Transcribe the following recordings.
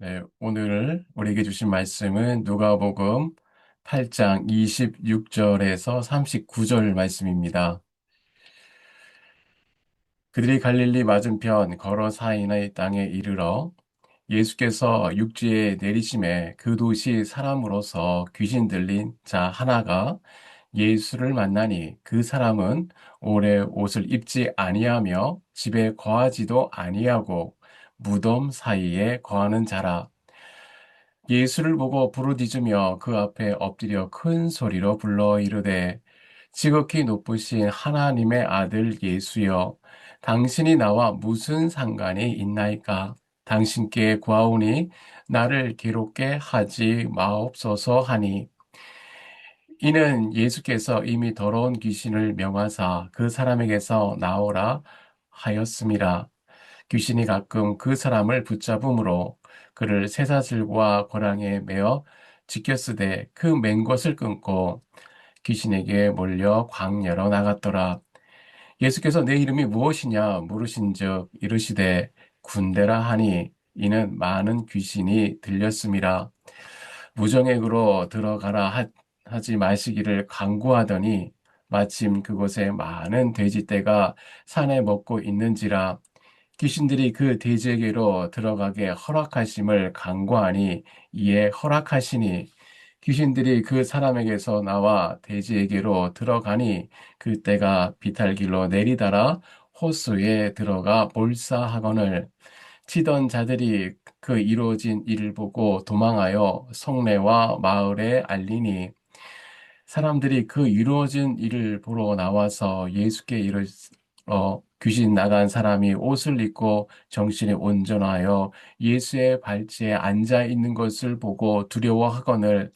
네, 오늘 우리에게 주신 말씀은 누가복음 8장 26절에서 39절 말씀입니다. 그들이 갈릴리 맞은편 거러사인의 땅에 이르러 예수께서 육지에 내리심에 그 도시 사람으로서 귀신 들린 자 하나가 예수를 만나니 그 사람은 오래 옷을 입지 아니하며 집에 거하지도 아니하고 무덤 사이에 거하는 자라. 예수를 보고 부르짖으며 그 앞에 엎드려 큰 소리로 불러 이르되 지극히 높으신 하나님의 아들 예수여, 당신이 나와 무슨 상관이 있나이까? 당신께 구하오니 나를 괴롭게 하지 마옵소서 하니, 이는 예수께서 이미 더러운 귀신을 명하사 그 사람에게서 나오라 하였음이라. 귀신이 가끔 그 사람을 붙잡음으로 그를 쇠사슬과 고랑에 매어 지켰으되 그 맨 것을 끊고 귀신에게 몰려 광야로 나갔더라. 예수께서 내 이름이 무엇이냐 물으신즉 이르시되 군대라 하니, 이는 많은 귀신이 들렸음이라. 무정액으로 들어가라 하지 마시기를 강구하더니 마침 그곳에 많은 돼지떼가 산에 먹고 있는지라. 귀신들이 그 돼지에게로 들어가게 허락하심을 간구하니 이에 허락하시니, 귀신들이 그 사람에게서 나와 돼지에게로 들어가니 그때가 비탈길로 내리다라 호수에 들어가 몰사하거늘, 치던 자들이 그 이루어진 일을 보고 도망하여 성내와 마을에 알리니, 사람들이 그 이루어진 일을 보러 나와서 예수께 이르러 귀신 나간 사람이 옷을 입고 정신이 온전하여 예수의 발치에 앉아 있는 것을 보고 두려워하거늘,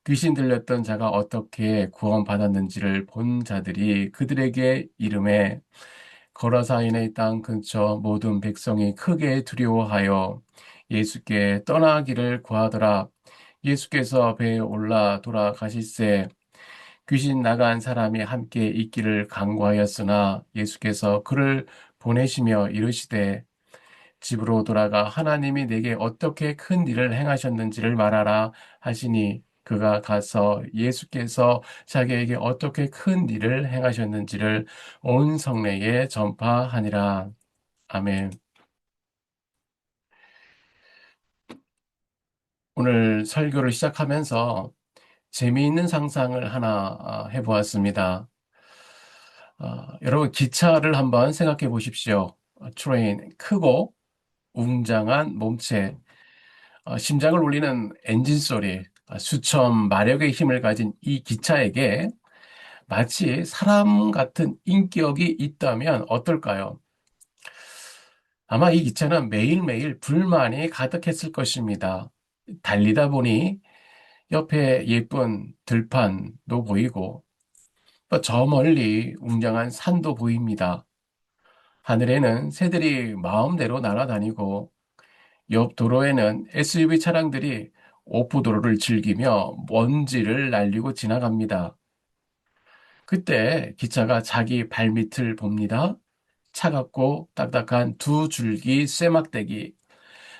귀신 들렸던 자가 어떻게 구원받았는지를 본 자들이 그들에게 이름에, 거라사인의 땅 근처 모든 백성이 크게 두려워하여 예수께 떠나기를 구하더라. 예수께서 배에 올라 돌아가실새 귀신 나간 사람이 함께 있기를 간구하였으나 예수께서 그를 보내시며 이르시되 집으로 돌아가 하나님이 내게 어떻게 큰 일을 행하셨는지를 말하라 하시니, 그가 가서 예수께서 자기에게 어떻게 큰 일을 행하셨는지를 온 성내에 전파하니라. 아멘. 오늘 설교를 시작하면서 재미있는 상상을 하나 해보았습니다. 여러분, 기차를 한번 생각해 보십시오. 트레인, 크고 웅장한 몸체, 심장을 울리는 엔진 소리, 수천 마력의 힘을 가진 이 기차에게 마치 사람 같은 인격이 있다면 어떨까요? 아마 이 기차는 매일매일 불만이 가득했을 것입니다. 달리다 보니 옆에 예쁜 들판도 보이고, 저 멀리 웅장한 산도 보입니다. 하늘에는 새들이 마음대로 날아다니고, 옆 도로에는 SUV 차량들이 오프도로를 즐기며 먼지를 날리고 지나갑니다. 그때 기차가 자기 발밑을 봅니다. 차갑고 딱딱한 두 줄기 쇠막대기,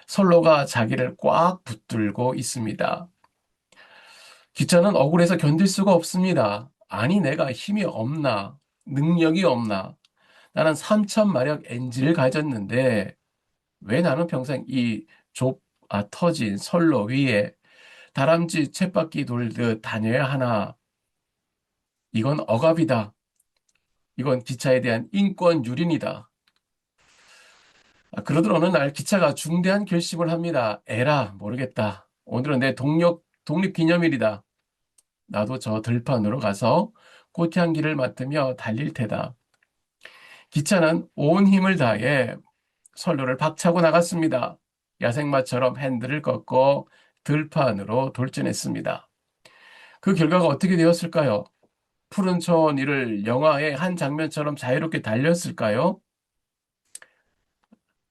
선로가 자기를 꽉 붙들고 있습니다. 기차는 억울해서 견딜 수가 없습니다. 아니, 내가 힘이 없나? 능력이 없나? 나는 3,000마력 엔진을 가졌는데 왜 나는 평생 이 터진 선로 위에 다람쥐 쳇바퀴 돌듯 다녀야 하나? 이건 억압이다. 이건 기차에 대한 인권 유린이다. 그러던 어느 날 기차가 중대한 결심을 합니다. 에라, 모르겠다. 오늘은 내 독립기념일이다. 나도 저 들판으로 가서 꽃향기를 맡으며 달릴 테다. 기차는 온 힘을 다해 선로를 박차고 나갔습니다. 야생마처럼 핸들을 꺾고 들판으로 돌진했습니다. 그 결과가 어떻게 되었을까요? 푸른 초원 위를 영화의 한 장면처럼 자유롭게 달렸을까요?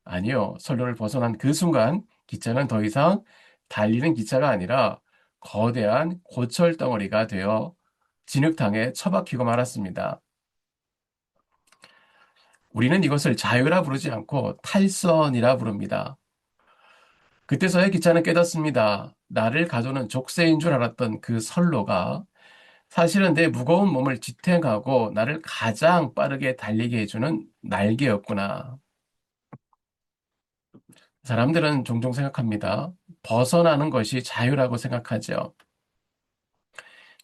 아니요. 선로를 벗어난 그 순간 기차는 더 이상 달리는 기차가 아니라 거대한 고철 덩어리가 되어 진흙탕에 처박히고 말았습니다. 우리는 이것을 자유라 부르지 않고 탈선이라 부릅니다. 그때서야 기차는 깨닫습니다. 나를 가두는 족쇄인 줄 알았던 그 선로가 사실은 내 무거운 몸을 지탱하고 나를 가장 빠르게 달리게 해주는 날개였구나. 사람들은 종종 생각합니다. 벗어나는 것이 자유라고 생각하죠.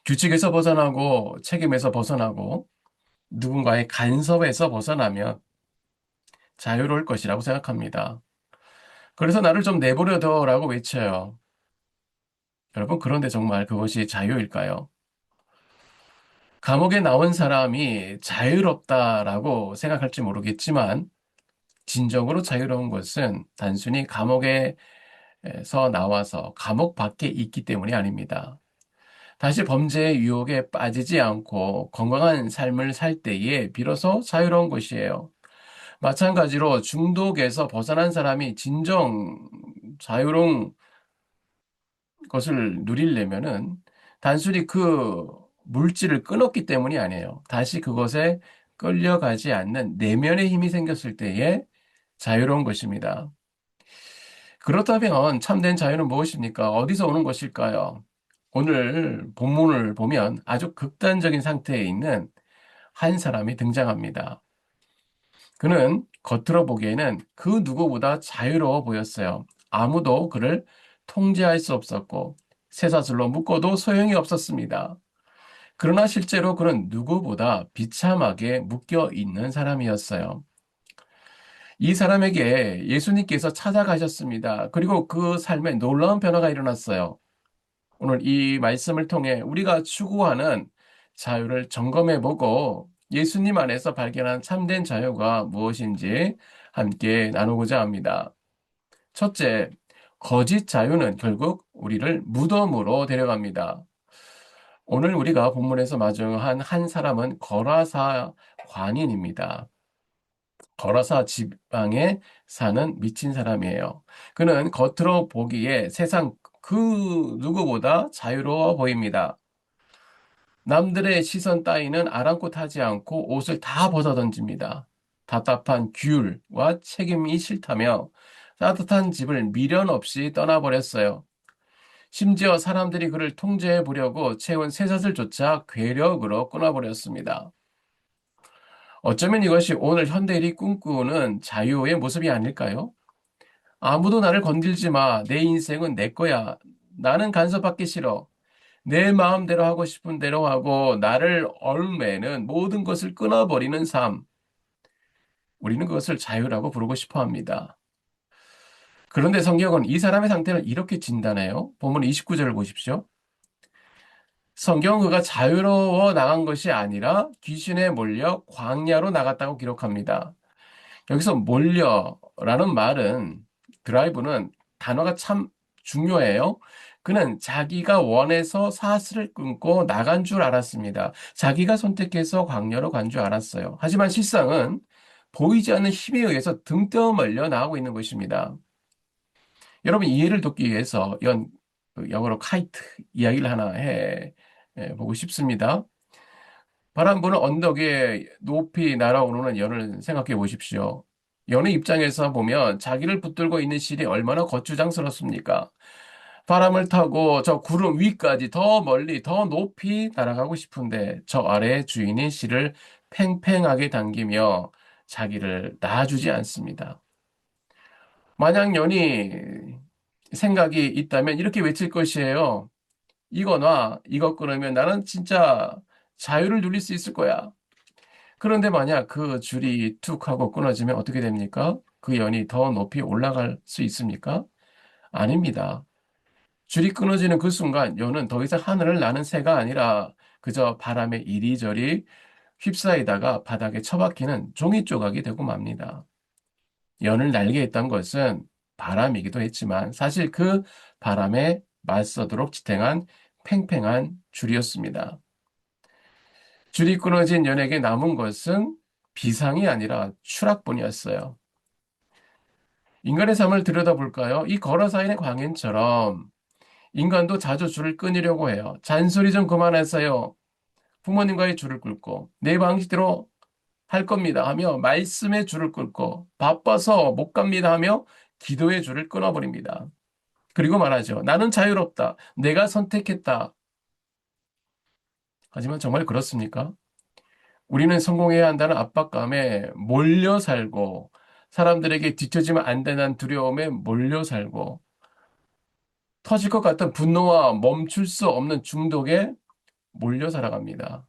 규칙에서 벗어나고 책임에서 벗어나고 누군가의 간섭에서 벗어나면 자유로울 것이라고 생각합니다. 그래서 나를 좀 내버려둬라고 외쳐요. 여러분, 그런데 정말 그것이 자유일까요? 감옥에 나온 사람이 자유롭다라고 생각할지 모르겠지만, 진정으로 자유로운 것은 단순히 감옥에서 나와서 감옥 밖에 있기 때문이 아닙니다. 다시 범죄의 유혹에 빠지지 않고 건강한 삶을 살 때에 비로소 자유로운 것이에요. 마찬가지로 중독에서 벗어난 사람이 진정 자유로운 것을 누리려면은 단순히 그 물질을 끊었기 때문이 아니에요. 다시 그것에 끌려가지 않는 내면의 힘이 생겼을 때에 자유로운 것입니다. 그렇다면 참된 자유는 무엇입니까? 어디서 오는 것일까요? 오늘 본문을 보면 아주 극단적인 상태에 있는 한 사람이 등장합니다. 그는 겉으로 보기에는 그 누구보다 자유로워 보였어요. 아무도 그를 통제할 수 없었고 쇠사슬로 묶어도 소용이 없었습니다. 그러나 실제로 그는 누구보다 비참하게 묶여 있는 사람이었어요. 이 사람에게 예수님께서 찾아가셨습니다. 그리고 그 삶에 놀라운 변화가 일어났어요. 오늘 이 말씀을 통해 우리가 추구하는 자유를 점검해 보고 예수님 안에서 발견한 참된 자유가 무엇인지 함께 나누고자 합니다. 첫째, 거짓 자유는 결국 우리를 무덤으로 데려갑니다. 오늘 우리가 본문에서 마주한 한 사람은 거라사 관인입니다. 거라사 지방에 사는 미친 사람이에요. 그는 겉으로 보기에 세상 그 누구보다 자유로워 보입니다. 남들의 시선 따위는 아랑곳하지 않고 옷을 다 벗어던집니다. 답답한 규율과 책임이 싫다며 따뜻한 집을 미련 없이 떠나버렸어요. 심지어 사람들이 그를 통제해 보려고 채운 쇠사슬조차 괴력으로 끊어버렸습니다. 어쩌면 이것이 오늘 현대인이 꿈꾸는 자유의 모습이 아닐까요? 아무도 나를 건들지 마. 내 인생은 내 거야. 나는 간섭받기 싫어. 내 마음대로 하고 싶은 대로 하고 나를 얽매는 모든 것을 끊어버리는 삶. 우리는 그것을 자유라고 부르고 싶어 합니다. 그런데 성경은 이 사람의 상태를 이렇게 진단해요. 본문 29절을 보십시오. 성경은 그가 자유로워 나간 것이 아니라 귀신에 몰려 광야로 나갔다고 기록합니다. 여기서 몰려라는 말은 드라이브는 단어가 참 중요해요. 그는 자기가 원해서 사슬을 끊고 나간 줄 알았습니다. 자기가 선택해서 광야로 간 줄 알았어요. 하지만 실상은 보이지 않는 힘에 의해서 등 떠 말려 나가고 있는 것입니다. 여러분 이해를 돕기 위해서 영어로 카이트 이야기를 하나 보고 싶습니다. 바람 부는 언덕 위에 높이 날아오르는 연을 생각해 보십시오. 연의 입장에서 보면 자기를 붙들고 있는 실이 얼마나 거추장스럽습니까? 바람을 타고 저 구름 위까지 더 멀리 더 높이 날아가고 싶은데 저 아래에 주인이 실을 팽팽하게 당기며 자기를 놔주지 않습니다. 만약 연이 생각이 있다면 이렇게 외칠 것이에요. 이거 놔, 이거 끊으면 나는 진짜 자유를 누릴 수 있을 거야. 그런데 만약 그 줄이 툭 하고 끊어지면 어떻게 됩니까? 그 연이 더 높이 올라갈 수 있습니까? 아닙니다. 줄이 끊어지는 그 순간 연은 더 이상 하늘을 나는 새가 아니라 그저 바람에 이리저리 휩싸이다가 바닥에 처박히는 종이 조각이 되고 맙니다. 연을 날게 했던 것은 바람이기도 했지만 사실 그 바람에 맞서도록 지탱한 팽팽한 줄이었습니다. 줄이 끊어진 연에게 남은 것은 비상이 아니라 추락뿐이었어요. 인간의 삶을 들여다볼까요? 이 걸어사인의 광인처럼 인간도 자주 줄을 끊으려고 해요. 잔소리 좀 그만하세요. 부모님과의 줄을 끊고 내 방식대로 할 겁니다 하며 말씀의 줄을 끊고 바빠서 못 갑니다 하며 기도의 줄을 끊어버립니다. 그리고 말하죠. 나는 자유롭다. 내가 선택했다. 하지만 정말 그렇습니까? 우리는 성공해야 한다는 압박감에 몰려 살고 사람들에게 뒤처지면 안 되는 두려움에 몰려 살고 터질 것 같은 분노와 멈출 수 없는 중독에 몰려 살아갑니다.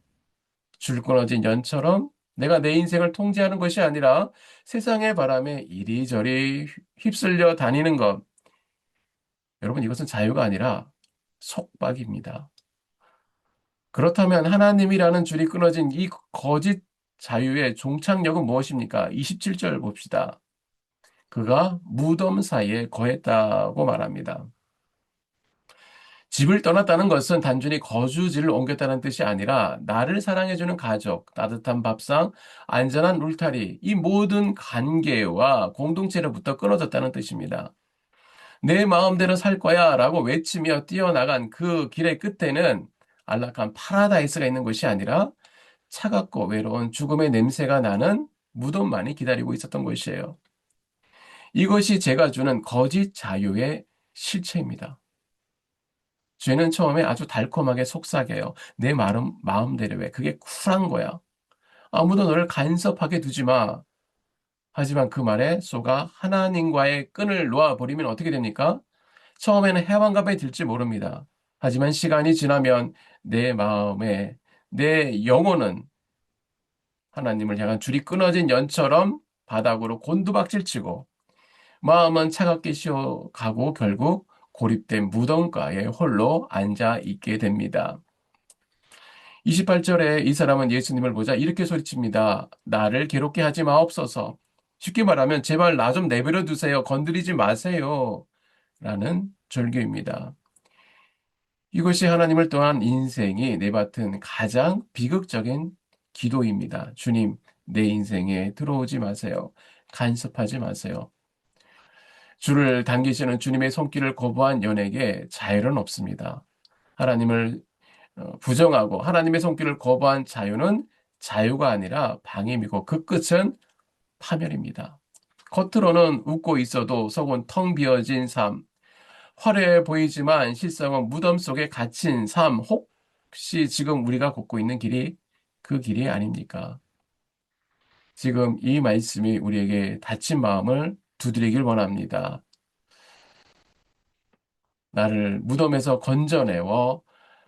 줄 끊어진 연처럼 내가 내 인생을 통제하는 것이 아니라 세상의 바람에 이리저리 휩쓸려 다니는 것. 여러분, 이것은 자유가 아니라 속박입니다. 그렇다면 하나님이라는 줄이 끊어진 이 거짓 자유의 종착역은 무엇입니까? 27절 봅시다. 그가 무덤 사이에 거했다고 말합니다. 집을 떠났다는 것은 단순히 거주지를 옮겼다는 뜻이 아니라 나를 사랑해주는 가족, 따뜻한 밥상, 안전한 울타리, 이 모든 관계와 공동체로부터 끊어졌다는 뜻입니다. 내 마음대로 살 거야 라고 외치며 뛰어나간 그 길의 끝에는 안락한 파라다이스가 있는 것이 아니라 차갑고 외로운 죽음의 냄새가 나는 무덤만이 기다리고 있었던 것이에요. 이것이 제가 주는 거짓 자유의 실체입니다. 죄는 처음에 아주 달콤하게 속삭여요. 내 마음대로 해. 그게 쿨한 거야. 아무도 너를 간섭하게 두지 마. 하지만 그 말에 속아 하나님과의 끈을 놓아버리면 어떻게 됩니까? 처음에는 해방감이 들지 모릅니다. 하지만 시간이 지나면 내 마음에, 내 영혼은 하나님을 향한 줄이 끊어진 연처럼 바닥으로 곤두박질치고 마음은 차갑게 식어가고 결국 고립된 무덤가에 홀로 앉아 있게 됩니다. 28절에 이 사람은 예수님을 보자 이렇게 소리칩니다. 나를 괴롭게 하지 마옵소서. 쉽게 말하면 제발 나 좀 내버려 두세요. 건드리지 마세요. 라는 절규입니다. 이것이 하나님을 떠난 인생이 내뱉은 가장 비극적인 기도입니다. 주님, 내 인생에 들어오지 마세요. 간섭하지 마세요. 줄을 당기시는 주님의 손길을 거부한 연에게 자유는 없습니다. 하나님을 부정하고 하나님의 손길을 거부한 자유는 자유가 아니라 방임이고 그 끝은 파멸입니다. 겉으로는 웃고 있어도 속은 텅 비어진 삶, 화려해 보이지만 실상은 무덤 속에 갇힌 삶, 혹시 지금 우리가 걷고 있는 길이 그 길이 아닙니까? 지금 이 말씀이 우리에게 다친 마음을 두드리길 원합니다. 나를 무덤에서 건져내어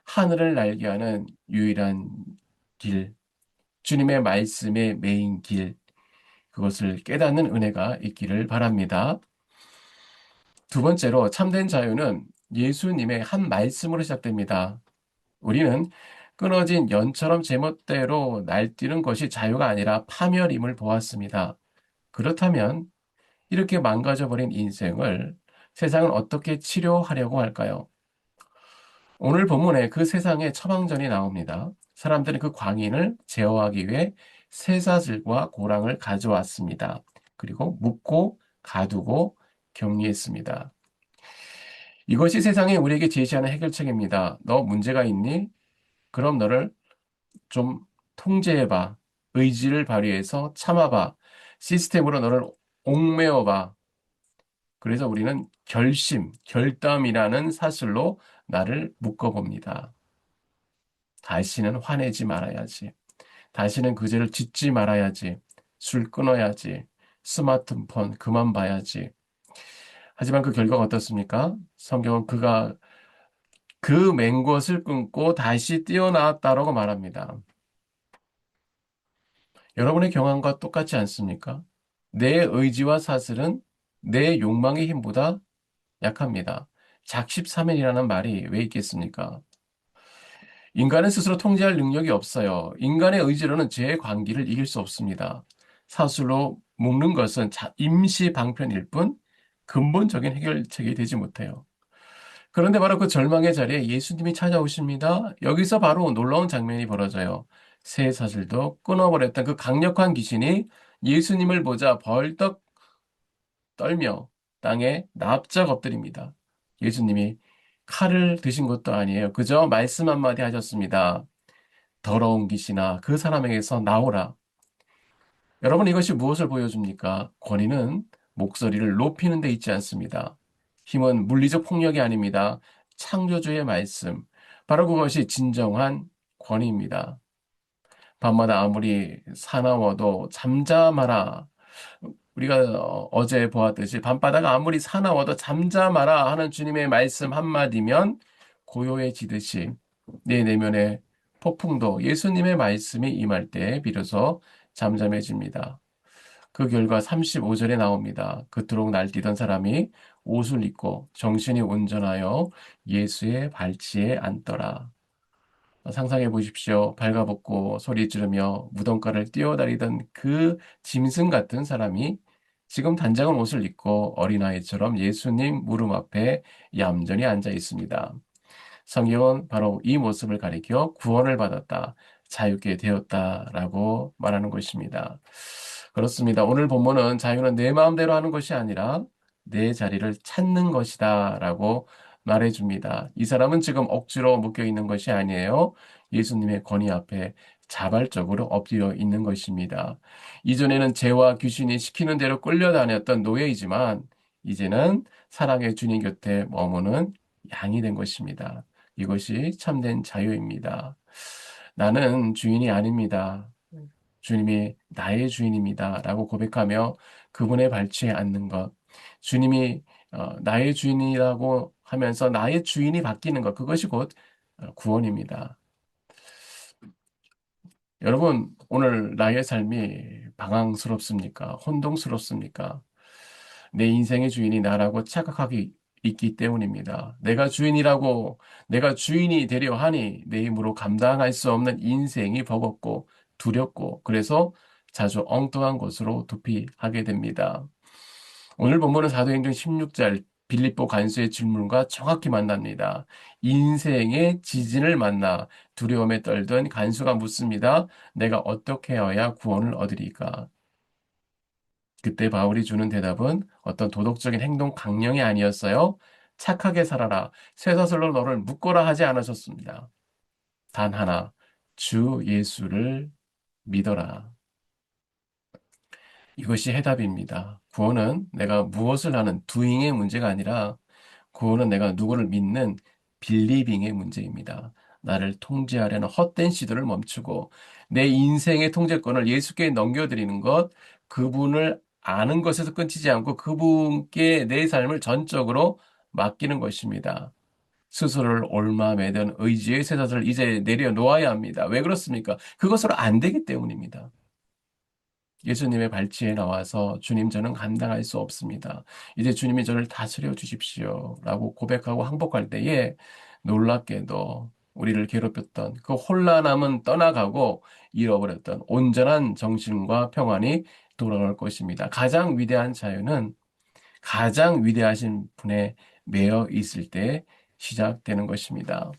하늘을 날게 하는 유일한 길, 주님의 말씀의 메인 길, 그것을 깨닫는 은혜가 있기를 바랍니다. 두 번째로 참된 자유는 예수님의 한 말씀으로 시작됩니다. 우리는 끊어진 연처럼 제멋대로 날뛰는 것이 자유가 아니라 파멸임을 보았습니다. 그렇다면 이렇게 망가져버린 인생을 세상은 어떻게 치료하려고 할까요? 오늘 본문에 그 세상의 처방전이 나옵니다. 사람들은 그 광인을 제어하기 위해 쇠사슬과 고랑을 가져왔습니다. 그리고 묶고 가두고 격리했습니다. 이것이 세상이 우리에게 제시하는 해결책입니다. 너 문제가 있니? 그럼 너를 좀 통제해봐. 의지를 발휘해서 참아봐. 시스템으로 너를 옥매어봐. 그래서 우리는 결단이라는 사슬로 나를 묶어봅니다. 다시는 화내지 말아야지. 다시는 그 죄를 짓지 말아야지. 술 끊어야지. 스마트폰 그만 봐야지. 하지만 그 결과가 어떻습니까? 성경은 그가 그 맨 것을 끊고 다시 뛰어나왔다라고 말합니다. 여러분의 경험과 똑같지 않습니까? 내 의지와 사슬은 내 욕망의 힘보다 약합니다. 작십삼일이라는 말이 왜 있겠습니까? 인간은 스스로 통제할 능력이 없어요. 인간의 의지로는 죄의 관계를 이길 수 없습니다. 사슬로 묶는 것은 임시 방편일 뿐 근본적인 해결책이 되지 못해요. 그런데 바로 그 절망의 자리에 예수님이 찾아오십니다. 여기서 바로 놀라운 장면이 벌어져요. 새 사슬도 끊어버렸던 그 강력한 귀신이 예수님을 보자 벌떡 떨며 땅에 납작 엎드립니다. 예수님이 칼을 드신 것도 아니에요. 그저 말씀 한마디 하셨습니다. 더러운 귀신아, 그 사람에게서 나오라. 여러분, 이것이 무엇을 보여줍니까? 권위는 목소리를 높이는 데 있지 않습니다. 힘은 물리적 폭력이 아닙니다. 창조주의 말씀. 바로 그것이 진정한 권위입니다. 밤마다 아무리 사나워도 잠잠하라. 우리가 어제 보았듯이 밤바다가 아무리 사나워도 잠잠하라 하는 주님의 말씀 한마디면 고요해지듯이 내 내면의 폭풍도 예수님의 말씀이 임할 때 비로소 잠잠해집니다. 그 결과 35절에 나옵니다. 그토록 날뛰던 사람이 옷을 입고 정신이 온전하여 예수의 발치에 앉더라. 상상해 보십시오. 발가벗고 소리 지르며 무덤가를 뛰어다니던 그 짐승 같은 사람이 지금 단장한 옷을 입고 어린아이처럼 예수님 무릎 앞에 얌전히 앉아 있습니다. 성경은 바로 이 모습을 가리켜 구원을 받았다, 자유케 되었다라고 말하는 것입니다. 그렇습니다. 오늘 본문은 자유는 내 마음대로 하는 것이 아니라 내 자리를 찾는 것이다라고 말해줍니다. 이 사람은 지금 억지로 묶여 있는 것이 아니에요. 예수님의 권위 앞에 자발적으로 엎드려 있는 것입니다. 이전에는 죄와 귀신이 시키는 대로 끌려다녔던 노예이지만 이제는 사랑의 주님 곁에 머무는 양이 된 것입니다. 이것이 참된 자유입니다. 나는 주인이 아닙니다. 주님이 나의 주인입니다. 라고 고백하며 그분의 발치에 앉는 것. 주님이 나의 주인이라고 하면서 나의 주인이 바뀌는 것. 그것이 곧 구원입니다. 여러분, 오늘 나의 삶이 방황스럽습니까? 혼동스럽습니까? 내 인생의 주인이 나라고 착각하고 있기 때문입니다. 내가 주인이 되려 하니 내 힘으로 감당할 수 없는 인생이 버겁고 두렵고 그래서 자주 엉뚱한 곳으로 도피하게 됩니다. 오늘 본문은 사도행전 16절 빌립보 간수의 질문과 정확히 만납니다. 인생의 지진을 만나 두려움에 떨던 간수가 묻습니다. 내가 어떻게 해야 구원을 얻으리까? 그때 바울이 주는 대답은 어떤 도덕적인 행동 강령이 아니었어요. 착하게 살아라. 쇠사슬로 너를 묶어라 하지 않으셨습니다. 단 하나, 주 예수를 믿어라. 이것이 해답입니다. 구원은 내가 무엇을 하는 doing의 문제가 아니라 구원은 내가 누구를 믿는 빌리빙의 문제입니다. 나를 통제하려는 헛된 시도를 멈추고 내 인생의 통제권을 예수께 넘겨드리는 것, 그분을 아는 것에서 끊기지 않고 그분께 내 삶을 전적으로 맡기는 것입니다. 스스로를 얽매던 의지의 쇠사슬을 이제 내려놓아야 합니다. 왜 그렇습니까? 그것으로 안 되기 때문입니다. 예수님의 발치에 나와서 주님 저는 감당할 수 없습니다. 이제 주님이 저를 다스려 주십시오. 라고 고백하고 항복할 때에 놀랍게도 우리를 괴롭혔던 그 혼란함은 떠나가고 잃어버렸던 온전한 정신과 평안이 돌아올 것입니다. 가장 위대한 자유는 가장 위대하신 분에 매여 있을 때 시작되는 것입니다.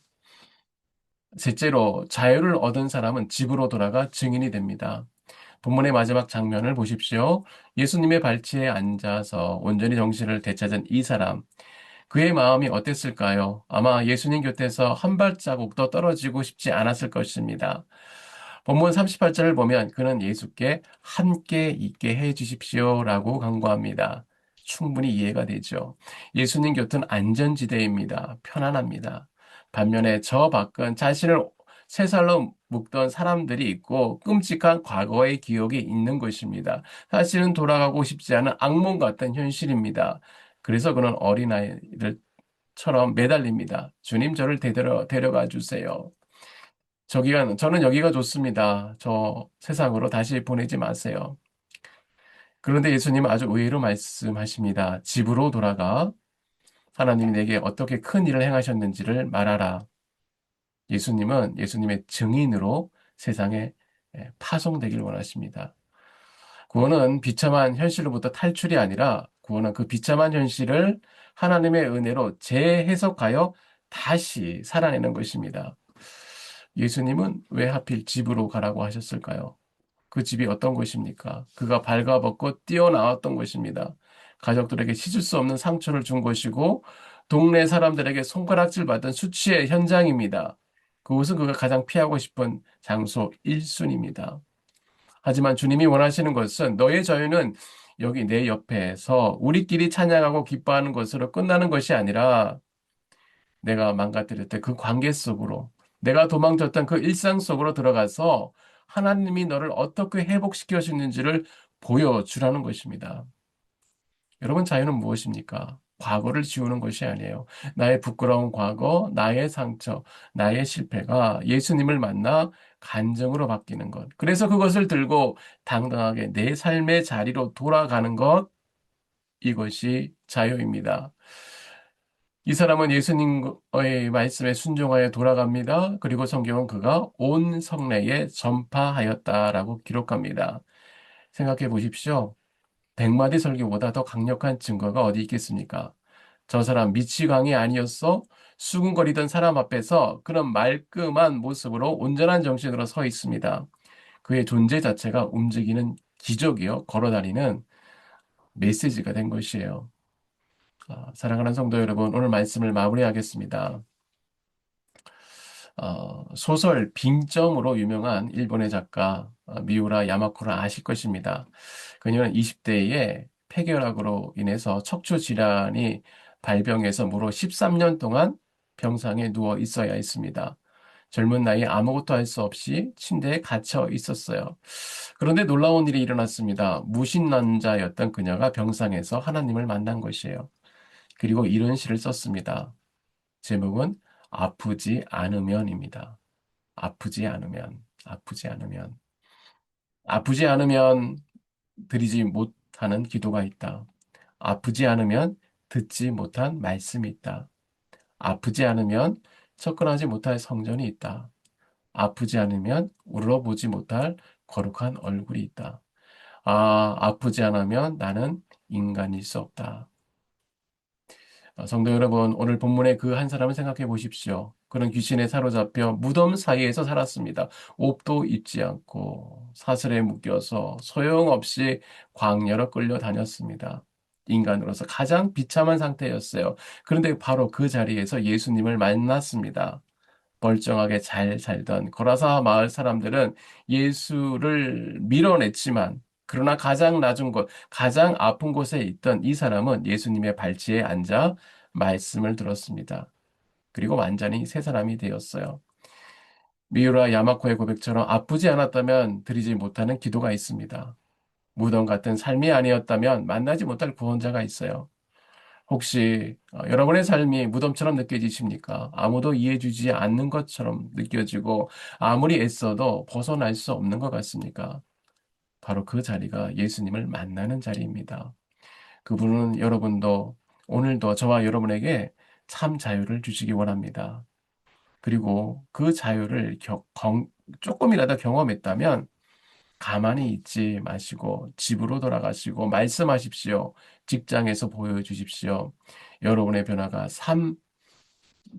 셋째로 자유를 얻은 사람은 집으로 돌아가 증인이 됩니다. 본문의 마지막 장면을 보십시오. 예수님의 발치에 앉아서 온전히 정신을 되찾은 이 사람, 그의 마음이 어땠을까요? 아마 예수님 곁에서 한 발자국도 떨어지고 싶지 않았을 것입니다. 본문 38절을 보면 그는 예수께 함께 있게 해 주십시오라고 간구합니다. 충분히 이해가 되죠. 예수님 곁은 안전지대입니다. 편안합니다. 반면에 저 밖은 자신을 쇠살로 묶던 사람들이 있고 끔찍한 과거의 기억이 있는 것입니다. 사실은 돌아가고 싶지 않은 악몽 같은 현실입니다. 그래서 그는 어린아이들처럼 매달립니다. 주님, 저를 데려가 주세요. 저는 여기가 좋습니다. 저 세상으로 다시 보내지 마세요. 그런데 예수님은 아주 의외로 말씀하십니다. 집으로 돌아가 하나님이 내게 어떻게 큰 일을 행하셨는지를 말하라. 예수님은 예수님의 증인으로 세상에 파송되길 원하십니다. 구원은 비참한 현실로부터 탈출이 아니라 구원은 그 비참한 현실을 하나님의 은혜로 재해석하여 다시 살아내는 것입니다. 예수님은 왜 하필 집으로 가라고 하셨을까요? 그 집이 어떤 곳입니까? 그가 발가벗고 뛰어나왔던 곳입니다. 가족들에게 씻을 수 없는 상처를 준 것이고 동네 사람들에게 손가락질 받은 수치의 현장입니다. 그곳은 그가 가장 피하고 싶은 장소 1순위입니다. 하지만 주님이 원하시는 것은 너의 자유는 여기 내 옆에서 우리끼리 찬양하고 기뻐하는 것으로 끝나는 것이 아니라 내가 망가뜨렸던 그 관계 속으로, 내가 도망쳤던 그 일상 속으로 들어가서 하나님이 너를 어떻게 회복시켜 주는지를 보여주라는 것입니다. 여러분, 자유는 무엇입니까? 과거를 지우는 것이 아니에요. 나의 부끄러운 과거, 나의 상처, 나의 실패가 예수님을 만나 간증으로 바뀌는 것. 그래서 그것을 들고 당당하게 내 삶의 자리로 돌아가는 것, 이것이 자유입니다. 이 사람은 예수님의 말씀에 순종하여 돌아갑니다. 그리고 성경은 그가 온 성내에 전파하였다라고 기록합니다. 생각해 보십시오. 백마디 설교보다 더 강력한 증거가 어디 있겠습니까? 저 사람 미치광이 아니었어? 수군거리던 사람 앞에서 그런 말끔한 모습으로 온전한 정신으로 서 있습니다. 그의 존재 자체가 움직이는 기적이요, 걸어다니는 메시지가 된 것이에요. 사랑하는 성도 여러분, 오늘 말씀을 마무리하겠습니다. 소설 빙점으로 유명한 일본의 작가 미우라 야마코를 아실 것입니다. 그녀는 20대에 폐결핵으로 인해서 척추 질환이 발병해서 무려 13년 동안 병상에 누워 있어야 했습니다. 젊은 나이에 아무것도 할 수 없이 침대에 갇혀 있었어요. 그런데 놀라운 일이 일어났습니다. 무신론자였던 그녀가 병상에서 하나님을 만난 것이에요. 그리고 이런 시를 썼습니다. 제목은 아프지 않으면입니다. 아프지 않으면, 아프지 않으면, 아프지 않으면 드리지 못하는 기도가 있다. 아프지 않으면 듣지 못한 말씀이 있다. 아프지 않으면 접근하지 못할 성전이 있다. 아프지 않으면 울어보지 못할 거룩한 얼굴이 있다. 아프지 않으면 나는 인간일 수 없다. 성도 여러분, 오늘 본문의 그 한 사람을 생각해 보십시오. 그는 귀신에 사로잡혀 무덤 사이에서 살았습니다. 옷도 입지 않고 사슬에 묶여서 소용없이 광야로 끌려다녔습니다. 인간으로서 가장 비참한 상태였어요. 그런데 바로 그 자리에서 예수님을 만났습니다. 멀쩡하게 잘 살던 거라사 마을 사람들은 예수를 밀어냈지만, 그러나 가장 낮은 곳, 가장 아픈 곳에 있던 이 사람은 예수님의 발치에 앉아 말씀을 들었습니다. 그리고 완전히 새 사람이 되었어요. 미우라 야마코의 고백처럼 아프지 않았다면 드리지 못하는 기도가 있습니다. 무덤 같은 삶이 아니었다면 만나지 못할 구원자가 있어요. 혹시 여러분의 삶이 무덤처럼 느껴지십니까? 아무도 이해해주지 않는 것처럼 느껴지고 아무리 애써도 벗어날 수 없는 것 같습니까? 바로 그 자리가 예수님을 만나는 자리입니다. 그분은 여러분도 오늘도 저와 여러분에게 참 자유를 주시기 원합니다. 그리고 그 자유를 조금이라도 경험했다면 가만히 있지 마시고 집으로 돌아가시고 말씀하십시오. 직장에서 보여주십시오. 여러분의 변화가 삶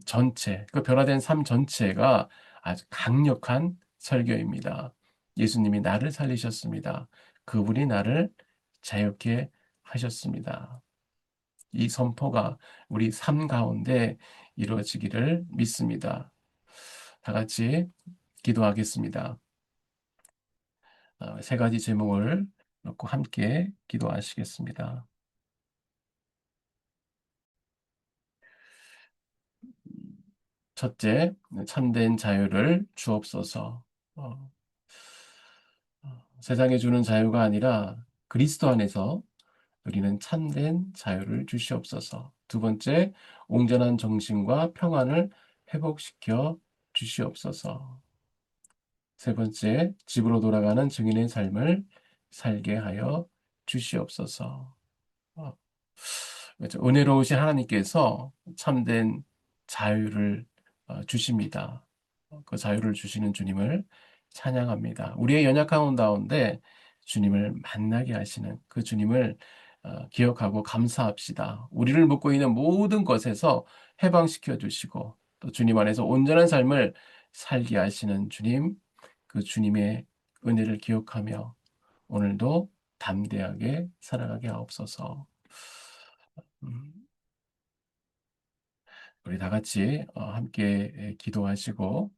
전체, 그 변화된 삶 전체가 아주 강력한 설교입니다. 예수님이 나를 살리셨습니다. 그분이 나를 자유케 하셨습니다. 이 선포가 우리 삶 가운데 이루어지기를 믿습니다. 다 같이 기도하겠습니다. 세 가지 제목을 놓고 함께 기도하시겠습니다. 첫째, 참된 자유를 주옵소서. 어, 세상에 주는 자유가 아니라 그리스도 안에서 우리는 참된 자유를 주시옵소서. 두 번째, 온전한 정신과 평안을 회복시켜 주시옵소서. 세 번째, 집으로 돌아가는 증인의 삶을 살게 하여 주시옵소서. 어, 그렇죠. 은혜로우신 하나님께서 참된 자유를 주십니다. 그 자유를 주시는 주님을 찬양합니다. 우리의 연약한 가운데 주님을 만나게 하시는 그 주님을 기억하고 감사합시다. 우리를 묶고 있는 모든 것에서 해방시켜 주시고 또 주님 안에서 온전한 삶을 살게 하시는 주님, 그 주님의 은혜를 기억하며 오늘도 담대하게 살아가게 하옵소서. 음, 우리 다 같이 함께 기도하시고